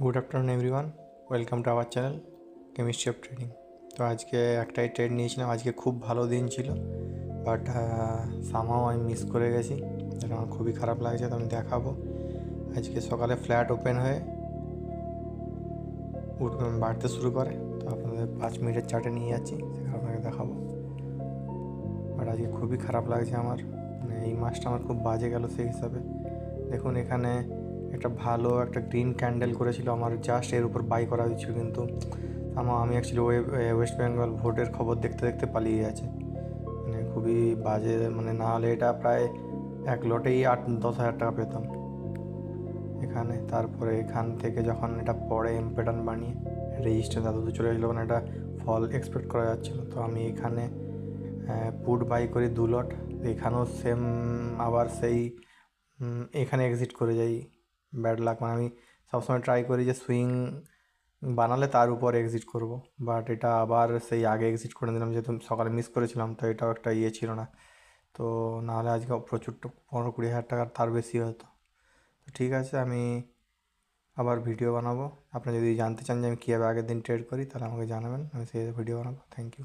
Good afternoon everyone, welcome to our channel chemistry of trading. তো আজকে একটাই trade নিয়েছিলাম। আজকে খুব ভালো দিন ছিল, বাট সামহাও আমি মিস করে গেছি, যেটা আমার খুবই খারাপ লাগছে। তো আমি দেখাবো। আজকে সকালে ফ্ল্যাট ওপেন হয়ে বাড়তে শুরু করে, তো আপনাদের 5 মিনিটের চার্টে নিয়ে যাচ্ছি, সেখানে আপনাকে দেখাবো। বাট আজকে খুবই খারাপ লাগছে আমার, মানে এই মাসটা আমার খুব বাজে গেল সেই হিসাবে। দেখুন এখানে একটা ভালো একটা গ্রিন ক্যান্ডেল করেছিল, আমার জাস্ট এর উপর বাই করা হয়েছিল, কিন্তু আমি অ্যাকচুয়ালি ওয়েস্ট বেঙ্গল ভোটের খবর দেখতে দেখতে পালিয়ে গেছে। মানে খুবই বাজে, মানে না হলে এটা প্রায় এক লটেই 8-10 হাজার টাকা পেতাম এখানে। তারপরে এখান থেকে যখন এটা পড়ে এম প্যাটার্ন বানিয়ে রেজিস্টার এত দূর চলে গেছিলো, মানে এটা ফল এক্সপেক্ট করা যাচ্ছিলো। তো আমি এখানে পুট বাই করি 2 লট। এখানেও সেম, আবার সেই এখানে এক্সিট করে যাই। ব্যাড লাক, মানে আমি সবসময় ট্রাই করি যে সুইং বানালে তার উপর এক্সিট করব, বাট এটা আবার সেই আগে এক্সিট করে দিলাম, যেহেতু সকালে মিস করেছিলাম। তো এটাও একটা ছিল না, তো নাহলে আজকে প্রচুর 15-20 হাজার টাকার তার বেশি হতো। তো ঠিক আছে, আমি আবার ভিডিও বানাবো। আপনি যদি জানতে চান যে আমি কীভাবে আগের দিন ট্রেড করি, তাহলে আমাকে জানাবেন, আমি সেই ভিডিও বানাবো। Thank you.